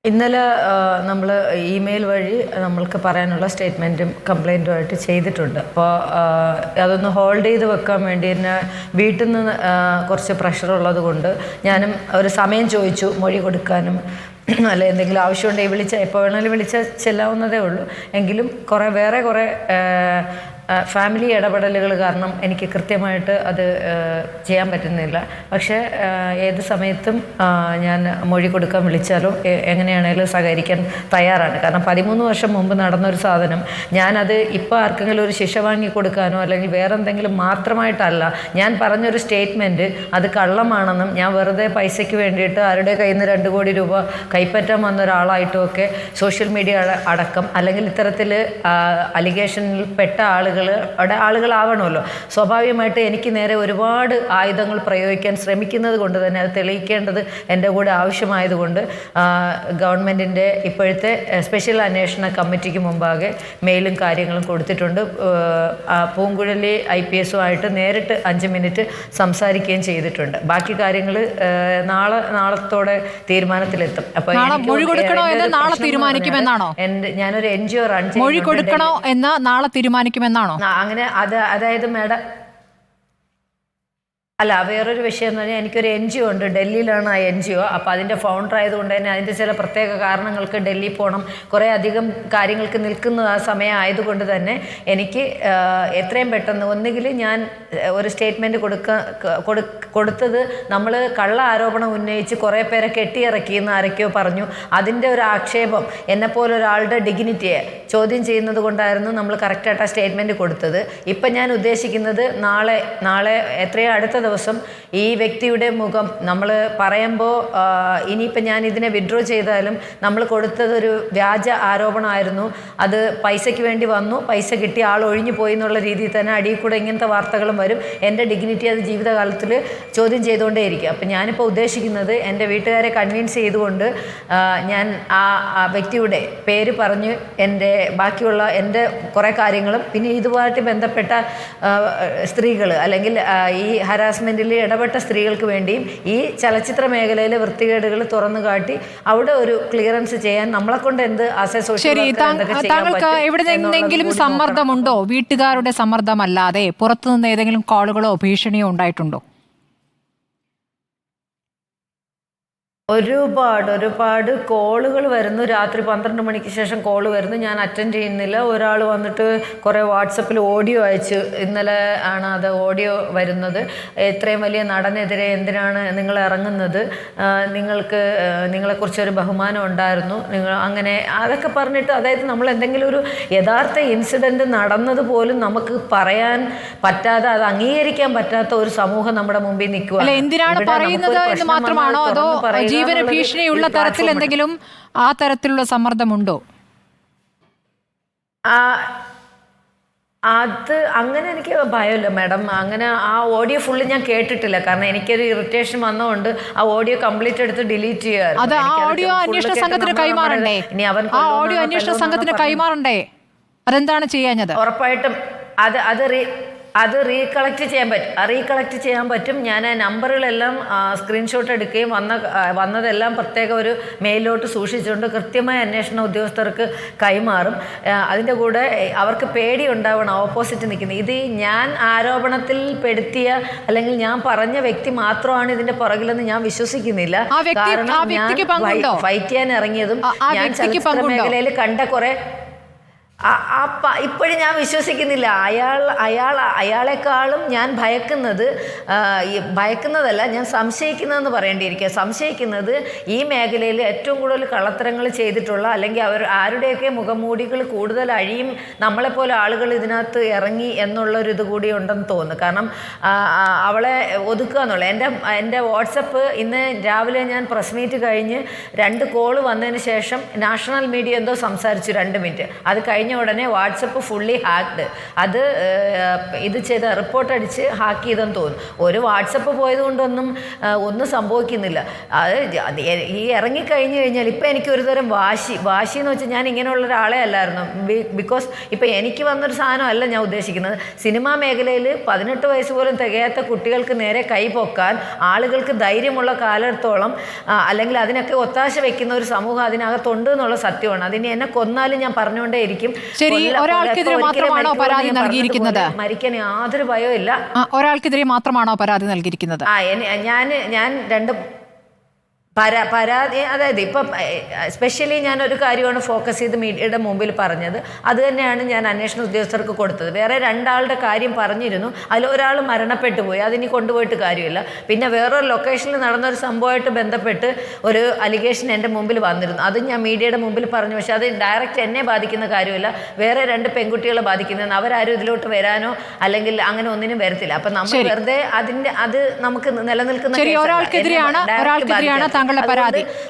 ഇന്നലെ നമ്മൾ ഇമെയിൽ വഴി നമ്മൾക്ക് പറയാനുള്ള സ്റ്റേറ്റ്മെൻറ്റും കംപ്ലയിൻറ്റുമായിട്ട് ചെയ്തിട്ടുണ്ട്. അപ്പോൾ അതൊന്ന് ഹോൾഡ് ചെയ്ത് വെക്കാൻ വേണ്ടി തന്നെ വീട്ടിൽ നിന്ന് കുറച്ച് പ്രഷറുള്ളത് കൊണ്ട് ഞാനും ഒരു സമയം ചോദിച്ചു മൊഴി കൊടുക്കാനും അല്ലെ എന്തെങ്കിലും ആവശ്യമുണ്ടെങ്കിൽ വിളിച്ചാൽ എപ്പോൾ വേണമെങ്കിലും വിളിച്ചാൽ ചെല്ലാവുന്നതേ ഉള്ളൂ. എങ്കിലും വേറെ കുറേ ഫാമിലി ഇടപെടലുകൾ കാരണം എനിക്ക് കൃത്യമായിട്ട് അത് ചെയ്യാൻ പറ്റുന്നില്ല. പക്ഷേ ഏത് സമയത്തും ഞാൻ മൊഴി കൊടുക്കാൻ വിളിച്ചാലും എങ്ങനെയാണെങ്കിലും സഹകരിക്കാൻ തയ്യാറാണ്. കാരണം 13 വർഷം മുമ്പ് നടന്നൊരു സാധനം ഞാനത് ഇപ്പോൾ ആർക്കെങ്കിലും ഒരു ശിക്ഷ വാങ്ങി കൊടുക്കാനോ അല്ലെങ്കിൽ വേറെ എന്തെങ്കിലും മാത്രമായിട്ടല്ല. ഞാൻ പറഞ്ഞൊരു സ്റ്റേറ്റ്മെൻറ്റ് അത് കള്ളമാണെന്നും ഞാൻ വെറുതെ പൈസയ്ക്ക് വേണ്ടിയിട്ട് ആരുടെ കയ്യിൽ നിന്ന് 2 കോടി രൂപ കൈപ്പറ്റാൻ വന്ന ഒരാളായിട്ടും ഒക്കെ സോഷ്യൽ മീഡിയ അടക്കം അല്ലെങ്കിൽ ഇത്തരത്തിൽ അലിഗേഷനിൽ പെട്ട ആളുകളാവണമല്ലോ. സ്വാഭാവികമായിട്ട് എനിക്ക് നേരെ ഒരുപാട് ആയുധങ്ങൾ പ്രയോഗിക്കാൻ ശ്രമിക്കുന്നത് കൊണ്ട് തന്നെ അത് തെളിയിക്കേണ്ടത് എൻ്റെ കൂടെ ആവശ്യമായതുകൊണ്ട് ഗവൺമെൻറ്റിൻ്റെ ഇപ്പോഴത്തെ സ്പെഷ്യൽ അന്വേഷണ കമ്മിറ്റിക്ക് മുമ്പാകെ മെയിലും കാര്യങ്ങളും കൊടുത്തിട്ടുണ്ട്. പൂങ്കുഴലി IPSുമായിട്ട് നേരിട്ട് 5 മിനിറ്റ് സംസാരിക്കുകയും ചെയ്തിട്ടുണ്ട്. ബാക്കി കാര്യങ്ങൾ നാളത്തോടെ തീരുമാനത്തിലെത്തും. അപ്പോൾ ഞാനൊരു NGO റൺ ചെയ്യുന്നു അങ്ങനെ അതായത് മാഡം അല്ല വേറൊരു വിഷയം എന്ന് പറഞ്ഞാൽ എനിക്കൊരു NGO ഉണ്ട്, ഡൽഹിയിലാണ് ആ NGO. അപ്പോൾ അതിൻ്റെ ഫൗണ്ടർ ആയതുകൊണ്ട് തന്നെ അതിൻ്റെ ചില പ്രത്യേക കാരണങ്ങൾക്ക് ഡൽഹി പോകണം, കുറേ അധികം കാര്യങ്ങൾക്ക് നിൽക്കുന്ന ആ സമയം ആയതുകൊണ്ട് തന്നെ എനിക്ക് എത്രയും പെട്ടെന്ന് ഒന്നുകിൽ ഞാൻ ഒരു സ്റ്റേറ്റ്മെൻറ്റ് കൊടുത്തത് നമ്മൾ കള്ള ആരോപണം ഉന്നയിച്ച് കുറേ പേരെ കെട്ടിയിറക്കിയെന്ന് ആരൊക്കെയോ പറഞ്ഞു. അതിൻ്റെ ഒരു ആക്ഷേപം എന്നെപ്പോലെ ഒരാളുടെ ഡിഗ്നിറ്റിയെ ചോദ്യം ചെയ്യുന്നത് കൊണ്ടായിരുന്നു നമ്മൾ കറക്റ്റായിട്ട് ആ സ്റ്റേറ്റ്മെൻറ്റ് കൊടുത്തത്. ഇപ്പം ഞാൻ ഉദ്ദേശിക്കുന്നത് നാളെ എത്രയോ അടുത്ത ദിവസം ഈ വ്യക്തിയുടെ മുഖം നമ്മൾ പറയുമ്പോൾ ഇനിയിപ്പോൾ ഞാൻ ഇതിനെ വിഡ്രോ ചെയ്താലും നമ്മൾ കൊടുത്തതൊരു വ്യാജ ആരോപണമായിരുന്നു, അത് പൈസയ്ക്ക് വേണ്ടി വന്നു, പൈസ കിട്ടി ആൾ ഒഴിഞ്ഞു പോയി എന്നുള്ള രീതിയിൽ തന്നെ അടിയിൽ കൂടെ ഇങ്ങനത്തെ വാർത്തകളും വരും. എൻ്റെ ഡിഗ്നിറ്റി അത് ജീവിതകാലത്തിൽ ചോദ്യം ചെയ്തുകൊണ്ടേയിരിക്കും. അപ്പം ഞാനിപ്പോൾ ഉദ്ദേശിക്കുന്നത് എൻ്റെ വീട്ടുകാരെ കൺവിൻസ് ചെയ്തുകൊണ്ട് ഞാൻ ആ വ്യക്തിയുടെ പേര് പറഞ്ഞ് എൻ്റെ ബാക്കിയുള്ള എൻ്റെ കുറേ കാര്യങ്ങളും പിന്നെ ഇതുമായിട്ട് ബന്ധപ്പെട്ട സ്ത്രീകൾ അല്ലെങ്കിൽ ഈ ഹരാസ്മെൻറ്റിൽ ഇടപെട്ട സ്ത്രീകൾക്ക് വേണ്ടിയും ഈ ചലച്ചിത്ര മേഖലയിലെ വൃത്തികേടുകൾ തുറന്നു കാട്ടി അവിടെ ഒരു ക്ലിയറൻസ് ചെയ്യാൻ നമ്മളെ കൊണ്ട് എന്ത് താങ്കൾക്ക് എവിടെ നിന്നെങ്കിലും സമ്മർദ്ദമുണ്ടോ? വീട്ടുകാരുടെ സമ്മർദ്ദമല്ലാതെ പുറത്തുനിന്ന് ഏതെങ്കിലും കോളുകളോ ഭീഷണിയോ ഉണ്ടായിട്ടുണ്ടോ? ഒരുപാട് കോളുകൾ വരുന്നു. രാത്രി 12 മണിക്ക് ശേഷം കോൾ വരുന്നു, ഞാൻ അറ്റൻഡ് ചെയ്യുന്നില്ല. ഒരാൾ വന്നിട്ട് കുറേ വാട്സപ്പിൽ ഓഡിയോ അയച്ച്, ഇന്നലെ ആണ് അത് ഓഡിയോ വരുന്നത്. ഇത്രയും വലിയ നടനെതിരെ എന്തിനാണ് നിങ്ങൾ ഇറങ്ങുന്നത്, നിങ്ങളെക്കുറിച്ചൊരു ബഹുമാനം ഉണ്ടായിരുന്നു, നിങ്ങൾ അങ്ങനെ അതൊക്കെ പറഞ്ഞിട്ട്, അതായത് നമ്മൾ എന്തെങ്കിലും ഒരു യഥാർത്ഥ ഇൻസിഡൻറ്റ് നടന്നത് പോലും നമുക്ക് പറയാൻ പറ്റാതെ അത് അംഗീകരിക്കാൻ പറ്റാത്ത ഒരു സമൂഹം നമ്മുടെ മുമ്പിൽ നിൽക്കുക. ജീവന ഭീഷണിയുള്ള തരത്തിൽ എന്തെങ്കിലും ആ തരത്തിലുള്ള സമ്മർദ്ദമുണ്ടോ? അത് അങ്ങനെ എനിക്ക് ഭയമില്ല മാഡം. അങ്ങനെ ആ ഓഡിയോ ഫുള്ള് ഞാൻ കേട്ടിട്ടില്ല. കാരണം എനിക്കൊരു ഇറിറ്റേഷൻ വന്നതുകൊണ്ട് ആ ഓഡിയോ കംപ്ലീറ്റ് എടുത്ത് ഡിലീറ്റ് ചെയ്യുക. അത് ആ ഓഡിയോ അന്വേഷണ സംഘത്തിന് കൈമാറണ്ടേ? ആ ഓഡിയോ അന്വേഷണ സംഘത്തിന് കൈമാറണ്ടേ? അതെന്താണ് ചെയ്യാഞ്ഞത്? ഉറപ്പായിട്ടും അത് റീകളക്ട് ചെയ്യാൻ പറ്റും. ഞാൻ ആ നമ്പറുകളെല്ലാം സ്ക്രീൻഷോട്ട് എടുക്കുകയും വന്നതെല്ലാം പ്രത്യേക ഒരു മെയിലോട്ട് സൂക്ഷിച്ചുകൊണ്ട് കൃത്യമായ അന്വേഷണ ഉദ്യോഗസ്ഥർക്ക് കൈമാറും. അതിൻ്റെ കൂടെ അവർക്ക് പേടി ഉണ്ടാവണം ഓപ്പോസിറ്റ് നിൽക്കുന്നത്. ഇത് ഞാൻ ആരോപണത്തിൽ പെടുത്തിയ അല്ലെങ്കിൽ ഞാൻ പറഞ്ഞ വ്യക്തി മാത്രമാണ് ഇതിൻ്റെ പുറകിലെന്ന് ഞാൻ വിശ്വസിക്കുന്നില്ല. കാരണം ഞാൻ ഫൈറ്റ് ചെയ്യാൻ ഇറങ്ങിയതും ഞാൻ ചലച്ചിത്ര മേഖലയിൽ കണ്ട കുറേ ഇപ്പോഴും ഞാൻ വിശ്വസിക്കുന്നില്ല. അയാളെക്കാളും ഞാൻ ഭയക്കുന്നതല്ല, ഞാൻ സംശയിക്കുന്നതെന്ന് പറയേണ്ടിയിരിക്കുക. സംശയിക്കുന്നത് ഈ മേഖലയിൽ ഏറ്റവും കൂടുതൽ കള്ളത്തരങ്ങൾ ചെയ്തിട്ടുള്ള അല്ലെങ്കിൽ ആരുടെയൊക്കെ മുഖംമൂടികൾ കൂടുതൽ അഴിയും നമ്മളെപ്പോലെ ആളുകൾ ഇതിനകത്ത് ഇറങ്ങി എന്നുള്ളൊരിത് കൂടി ഉണ്ടെന്ന് തോന്നുന്നു. കാരണം അവളെ ഒതുക്കുക എന്നുള്ള എൻ്റെ വാട്സപ്പ് ഇന്ന് രാവിലെ ഞാൻ പ്രസ് മീറ്റ് കഴിഞ്ഞ് 2 കോള് വന്നതിന് ശേഷം നാഷണൽ മീഡിയ എന്തോ സംസാരിച്ചു 2 മിനിറ്റ്. അത് കഴിഞ്ഞ കഴിഞ്ഞ ഉടനെ വാട്സപ്പ് ഫുള്ളി ഹാക്ഡ്. അത് ഇത് ചെയ്ത് റിപ്പോർട്ട് അടിച്ച് ഹാക്ക് ചെയ്തെന്ന് തോന്നുന്നു. ഒരു വാട്സപ്പ് പോയത് കൊണ്ടൊന്നും ഒന്നും സംഭവിക്കുന്നില്ല. അത് ഈ ഇറങ്ങിക്കഴിഞ്ഞു കഴിഞ്ഞാൽ ഇപ്പം എനിക്ക് ഒരു തരം വാശി എന്ന് വെച്ചാൽ ഞാൻ ഇങ്ങനെയുള്ള ഒരാളെ അല്ലായിരുന്നു. ബിക്കോസ് ഇപ്പം എനിക്ക് വന്നൊരു സാധനമല്ല ഞാൻ ഉദ്ദേശിക്കുന്നത്. സിനിമാ മേഖലയിൽ 18 വയസ്സ് പോലും തികയാത്ത കുട്ടികൾക്ക് നേരെ കൈപൊക്കാൻ ആളുകൾക്ക് ധൈര്യമുള്ള കാലത്തോളം അല്ലെങ്കിൽ അതിനൊക്കെ ഒത്താശ വെക്കുന്ന ഒരു സമൂഹം അതിനകത്തുണ്ട് എന്നുള്ള സത്യമാണ്. അതിന് എന്നെ കൊന്നാലും ഞാൻ പറഞ്ഞുകൊണ്ടേയിരിക്കും. ഒരാൾക്കെതിരെ മാത്രമാണോ പരാതി നൽകിയിരിക്കുന്നത്? മരിക്കാൻ യാതൊരു ഭയവും ഇല്ല. ഒരാൾക്കെതിരെ മാത്രമാണോ പരാതി നൽകിയിരിക്കുന്നത്? ഞാൻ രണ്ട് പരാതി, അതായത് ഇപ്പം സ്പെഷ്യലി ഞാനൊരു കാര്യമാണ് ഫോക്കസ് ചെയ്ത് മീഡിയയുടെ മുമ്പിൽ പറഞ്ഞത്. അത് തന്നെയാണ് ഞാൻ അന്വേഷണ ഉദ്യോഗസ്ഥർക്ക് കൊടുത്തത്. വേറെ 2 ആളുടെ കാര്യം പറഞ്ഞിരുന്നു, അതിലൊരാൾ മരണപ്പെട്ടു പോയി, അതിനി കൊണ്ടുപോയിട്ട് കാര്യമില്ല. പിന്നെ വേറൊരു ലൊക്കേഷനിൽ നടന്നൊരു സംഭവമായിട്ട് ബന്ധപ്പെട്ട് ഒരു അലിഗേഷൻ എൻ്റെ മുമ്പിൽ വന്നിരുന്നു. അതും ഞാൻ മീഡിയയുടെ മുമ്പിൽ പറഞ്ഞു. പക്ഷെ അത് ഡയറക്റ്റ് എന്നെ ബാധിക്കുന്ന കാര്യമില്ല, വേറെ 2 പെൺകുട്ടികളെ ബാധിക്കുന്നതാണ്. അവരാരും ഇതിലോട്ട് വരാനോ അല്ലെങ്കിൽ അങ്ങനെ ഒന്നിനും വരത്തില്ല. അപ്പം നമ്മൾ വെറുതെ അത് നമുക്ക് നിലനിൽക്കുന്ന ഒരാൾക്കെതിരെയാണ് താങ്കളുടെ പരാതി.